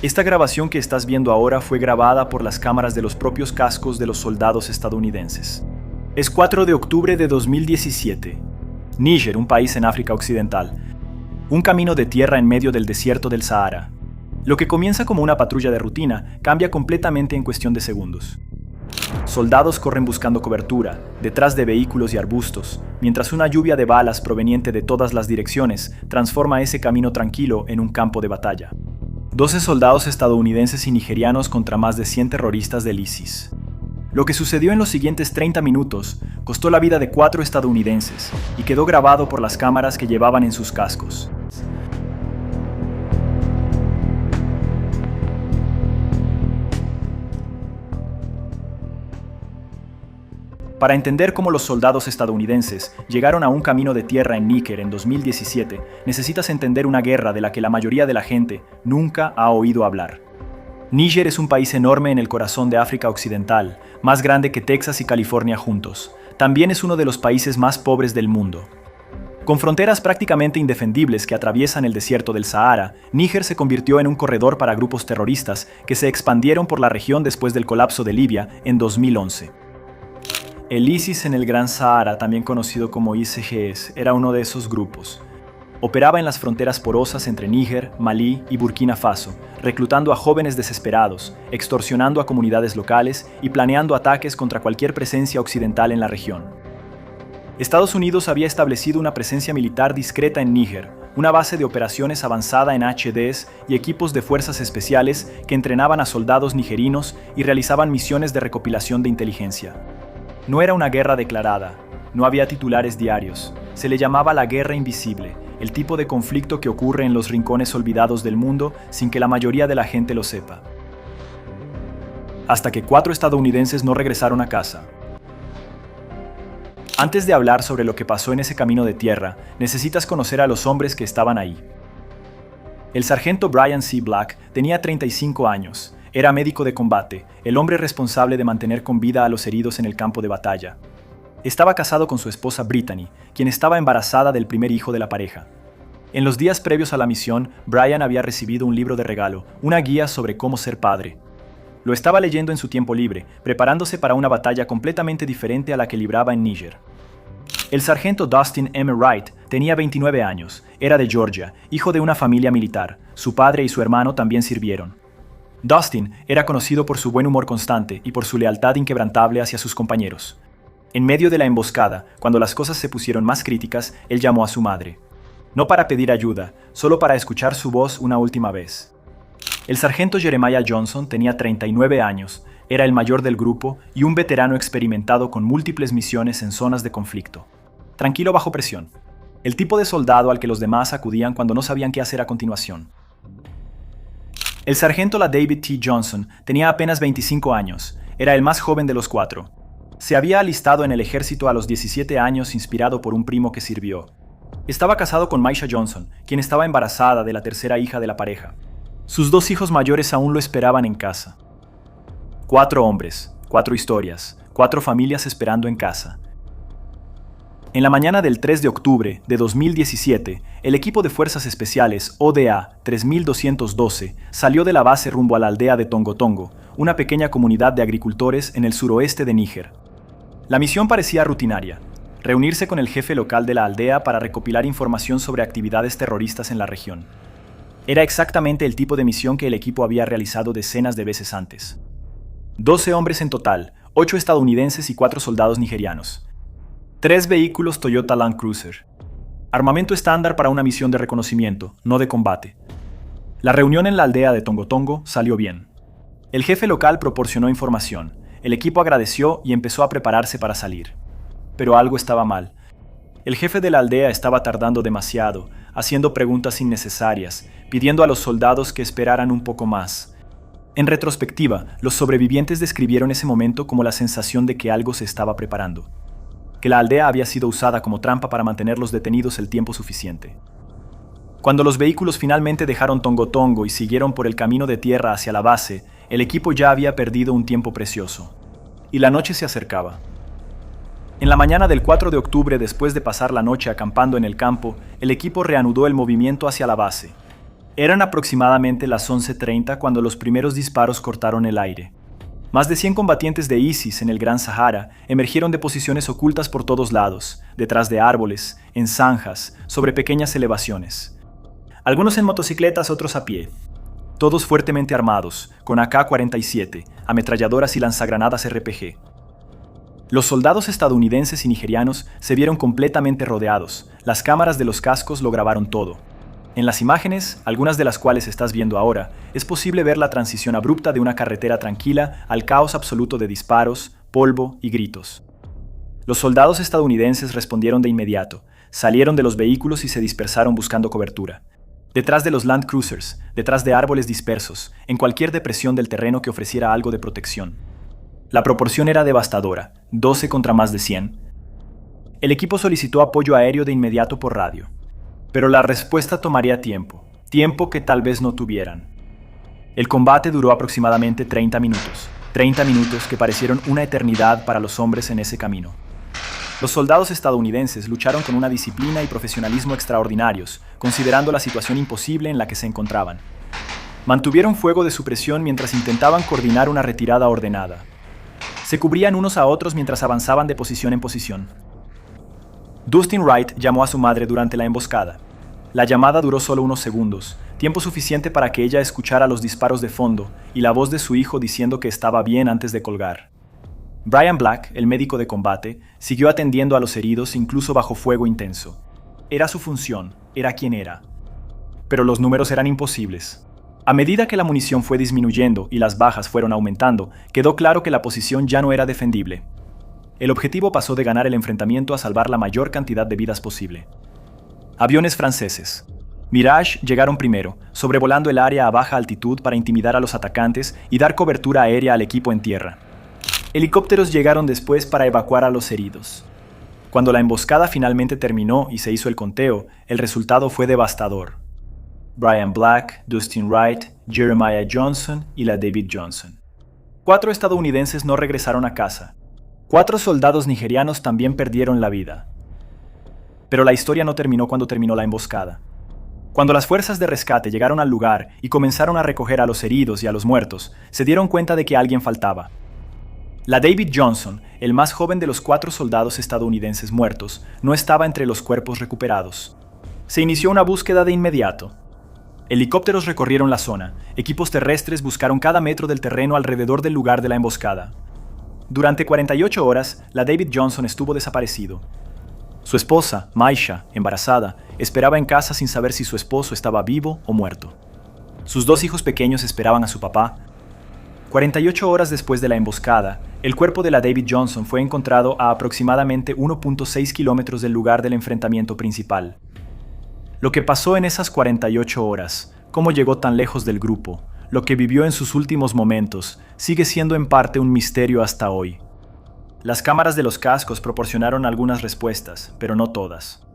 Esta grabación que estás viendo ahora fue grabada por las cámaras de los propios cascos de los soldados estadounidenses. Es 4 de octubre de 2017. Níger, un país en África Occidental. Un camino de tierra en medio del desierto del Sahara. Lo que comienza como una patrulla de rutina cambia completamente en cuestión de segundos. Soldados corren buscando cobertura, detrás de vehículos y arbustos, mientras una lluvia de balas proveniente de todas las direcciones transforma ese camino tranquilo en un campo de batalla. 12 soldados estadounidenses y nigerianos contra más de 100 terroristas del ISIS. Lo que sucedió en los siguientes 30 minutos costó la vida de 4 estadounidenses y quedó grabado por las cámaras que llevaban en sus cascos. Para entender cómo los soldados estadounidenses llegaron a un camino de tierra en Níger en 2017, necesitas entender una guerra de la que la mayoría de la gente nunca ha oído hablar. Níger es un país enorme en el corazón de África Occidental, más grande que Texas y California juntos. También es uno de los países más pobres del mundo. Con fronteras prácticamente indefendibles que atraviesan el desierto del Sahara, Níger se convirtió en un corredor para grupos terroristas que se expandieron por la región después del colapso de Libia en 2011. El ISIS en el Gran Sahara, también conocido como ISGS, era uno de esos grupos. Operaba en las fronteras porosas entre Níger, Malí y Burkina Faso, reclutando a jóvenes desesperados, extorsionando a comunidades locales y planeando ataques contra cualquier presencia occidental en la región. Estados Unidos había establecido una presencia militar discreta en Níger, una base de operaciones avanzada en HDs y equipos de fuerzas especiales que entrenaban a soldados nigerinos y realizaban misiones de recopilación de inteligencia. No era una guerra declarada, no había titulares diarios, se le llamaba la guerra invisible, el tipo de conflicto que ocurre en los rincones olvidados del mundo sin que la mayoría de la gente lo sepa. Hasta que 4 estadounidenses no regresaron a casa. Antes de hablar sobre lo que pasó en ese camino de tierra, necesitas conocer a los hombres que estaban ahí. El sargento Brian C. Black tenía 35 años. Era médico de combate, el hombre responsable de mantener con vida a los heridos en el campo de batalla. Estaba casado con su esposa Brittany, quien estaba embarazada del primer hijo de la pareja. En los días previos a la misión, Brian había recibido un libro de regalo, una guía sobre cómo ser padre. Lo estaba leyendo en su tiempo libre, preparándose para una batalla completamente diferente a la que libraba en Níger. El sargento Dustin M. Wright tenía 29 años, era de Georgia, hijo de una familia militar. Su padre y su hermano también sirvieron. Dustin era conocido por su buen humor constante y por su lealtad inquebrantable hacia sus compañeros. En medio de la emboscada, cuando las cosas se pusieron más críticas, él llamó a su madre. No para pedir ayuda, solo para escuchar su voz una última vez. El sargento Jeremiah Johnson tenía 39 años, era el mayor del grupo y un veterano experimentado con múltiples misiones en zonas de conflicto. Tranquilo bajo presión. El tipo de soldado al que los demás acudían cuando no sabían qué hacer a continuación. El sargento David T. Johnson tenía apenas 25 años, era el más joven de los 4. Se había alistado en el ejército a los 17 años inspirado por un primo que sirvió. Estaba casado con Maisha Johnson, quien estaba embarazada de la tercera hija de la pareja. Sus 2 hijos mayores aún lo esperaban en casa. 4 hombres, 4 historias, 4 familias esperando en casa. En la mañana del 3 de octubre de 2017, el equipo de Fuerzas Especiales ODA 3212 salió de la base rumbo a la aldea de Tongo Tongo, una pequeña comunidad de agricultores en el suroeste de Níger. La misión parecía rutinaria: reunirse con el jefe local de la aldea para recopilar información sobre actividades terroristas en la región. Era exactamente el tipo de misión que el equipo había realizado decenas de veces antes. 12 hombres en total, 8 estadounidenses y 4 soldados nigerianos. 3 vehículos Toyota Land Cruiser. Armamento estándar para una misión de reconocimiento, no de combate. La reunión en la aldea de Tongo Tongo salió bien. El jefe local proporcionó información, el equipo agradeció y empezó a prepararse para salir. Pero algo estaba mal. El jefe de la aldea estaba tardando demasiado, haciendo preguntas innecesarias, pidiendo a los soldados que esperaran un poco más. En retrospectiva, los sobrevivientes describieron ese momento como la sensación de que algo se estaba preparando, que la aldea había sido usada como trampa para mantenerlos detenidos el tiempo suficiente. Cuando los vehículos finalmente dejaron Tongo Tongo y siguieron por el camino de tierra hacia la base, el equipo ya había perdido un tiempo precioso. Y la noche se acercaba. En la mañana del 4 de octubre, después de pasar la noche acampando en el campo, el equipo reanudó el movimiento hacia la base. Eran aproximadamente las 11:30 cuando los primeros disparos cortaron el aire. Más de 100 combatientes de ISIS en el Gran Sahara emergieron de posiciones ocultas por todos lados, detrás de árboles, en zanjas, sobre pequeñas elevaciones. Algunos en motocicletas, otros a pie. Todos fuertemente armados, con AK-47, ametralladoras y lanzagranadas RPG. Los soldados estadounidenses y nigerianos se vieron completamente rodeados. Las cámaras de los cascos lo grabaron todo. En las imágenes, algunas de las cuales estás viendo ahora, es posible ver la transición abrupta de una carretera tranquila al caos absoluto de disparos, polvo y gritos. Los soldados estadounidenses respondieron de inmediato, salieron de los vehículos y se dispersaron buscando cobertura. Detrás de los Land Cruisers, detrás de árboles dispersos, en cualquier depresión del terreno que ofreciera algo de protección. La proporción era devastadora, 12 contra más de 100. El equipo solicitó apoyo aéreo de inmediato por radio. Pero la respuesta tomaría tiempo que tal vez no tuvieran. El combate duró aproximadamente 30 minutos que parecieron una eternidad para los hombres en ese camino. Los soldados estadounidenses lucharon con una disciplina y profesionalismo extraordinarios, considerando la situación imposible en la que se encontraban. Mantuvieron fuego de supresión mientras intentaban coordinar una retirada ordenada. Se cubrían unos a otros mientras avanzaban de posición en posición. Dustin Wright llamó a su madre durante la emboscada. La llamada duró solo unos segundos, tiempo suficiente para que ella escuchara los disparos de fondo y la voz de su hijo diciendo que estaba bien antes de colgar. Brian Black, el médico de combate, siguió atendiendo a los heridos incluso bajo fuego intenso. Era su función, era quien era. Pero los números eran imposibles. A medida que la munición fue disminuyendo y las bajas fueron aumentando, quedó claro que la posición ya no era defendible. El objetivo pasó de ganar el enfrentamiento a salvar la mayor cantidad de vidas posible. Aviones franceses. Mirage llegaron primero, sobrevolando el área a baja altitud para intimidar a los atacantes y dar cobertura aérea al equipo en tierra. Helicópteros llegaron después para evacuar a los heridos. Cuando la emboscada finalmente terminó y se hizo el conteo, el resultado fue devastador. Brian Black, Dustin Wright, Jeremiah Johnson y la David Johnson. 4 estadounidenses no regresaron a casa. 4 soldados nigerianos también perdieron la vida. Pero la historia no terminó cuando terminó la emboscada. Cuando las fuerzas de rescate llegaron al lugar y comenzaron a recoger a los heridos y a los muertos, se dieron cuenta de que alguien faltaba. La David Johnson, el más joven de los 4 soldados estadounidenses muertos, no estaba entre los cuerpos recuperados. Se inició una búsqueda de inmediato. Helicópteros recorrieron la zona, equipos terrestres buscaron cada metro del terreno alrededor del lugar de la emboscada. Durante 48 horas, la David Johnson estuvo desaparecido. Su esposa, Maisha, embarazada, esperaba en casa sin saber si su esposo estaba vivo o muerto. Sus 2 hijos pequeños esperaban a su papá. 48 horas después de la emboscada, el cuerpo de la David Johnson fue encontrado a aproximadamente 1.6 kilómetros del lugar del enfrentamiento principal. Lo que pasó en esas 48 horas, cómo llegó tan lejos del grupo, lo que vivió en sus últimos momentos, sigue siendo en parte un misterio hasta hoy. Las cámaras de los cascos proporcionaron algunas respuestas, pero no todas.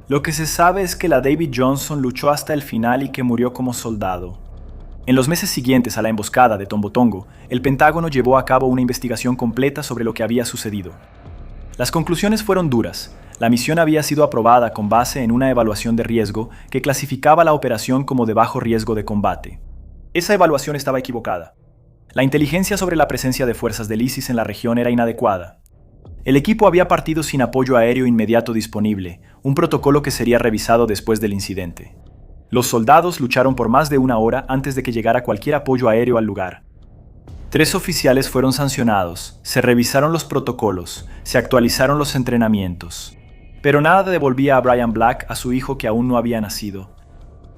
Lo que se sabe es que la David Johnson luchó hasta el final y que murió como soldado. En los meses siguientes a la emboscada de Tombotongo, el Pentágono llevó a cabo una investigación completa sobre lo que había sucedido. Las conclusiones fueron duras. La misión había sido aprobada con base en una evaluación de riesgo que clasificaba la operación como de bajo riesgo de combate. Esa evaluación estaba equivocada. La inteligencia sobre la presencia de fuerzas del ISIS en la región era inadecuada. El equipo había partido sin apoyo aéreo inmediato disponible, un protocolo que sería revisado después del incidente. Los soldados lucharon por más de 1 hora antes de que llegara cualquier apoyo aéreo al lugar. 3 oficiales fueron sancionados, se revisaron los protocolos, se actualizaron los entrenamientos. Pero nada devolvía a Brian Black a su hijo que aún no había nacido.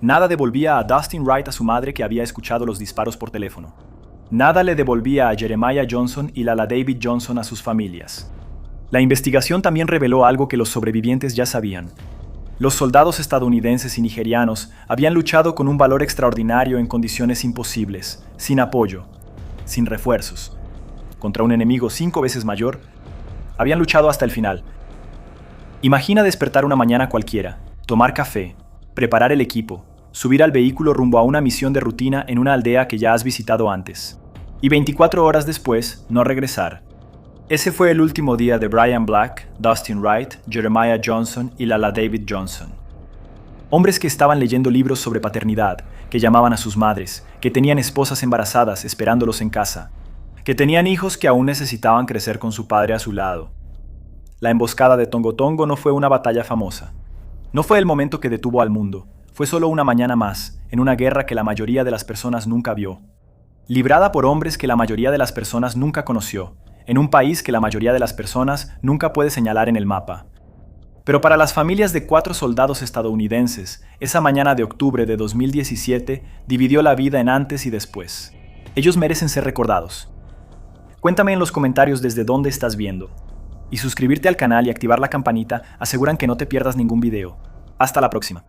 Nada devolvía a Dustin Wright a su madre que había escuchado los disparos por teléfono. Nada le devolvía a Jeremiah Johnson y la David Johnson a sus familias. La investigación también reveló algo que los sobrevivientes ya sabían. Los soldados estadounidenses y nigerianos habían luchado con un valor extraordinario en condiciones imposibles, sin apoyo, sin refuerzos. Contra un enemigo 5 veces mayor, habían luchado hasta el final. Imagina despertar una mañana cualquiera, tomar café, preparar el equipo, subir al vehículo rumbo a una misión de rutina en una aldea que ya has visitado antes, y 24 horas después no regresar. Ese fue el último día de Brian Black, Dustin Wright, Jeremiah Johnson y la David Johnson. Hombres que estaban leyendo libros sobre paternidad, que llamaban a sus madres, que tenían esposas embarazadas esperándolos en casa, que tenían hijos que aún necesitaban crecer con su padre a su lado. La emboscada de Tongo Tongo no fue una batalla famosa. No fue el momento que detuvo al mundo. Fue solo una mañana más, en una guerra que la mayoría de las personas nunca vio. Librada por hombres que la mayoría de las personas nunca conoció, en un país que la mayoría de las personas nunca puede señalar en el mapa. Pero para las familias de 4 soldados estadounidenses, esa mañana de octubre de 2017 dividió la vida en antes y después. Ellos merecen ser recordados. Cuéntame en los comentarios desde dónde estás viendo. Y suscribirte al canal y activar la campanita aseguran que no te pierdas ningún video. Hasta la próxima.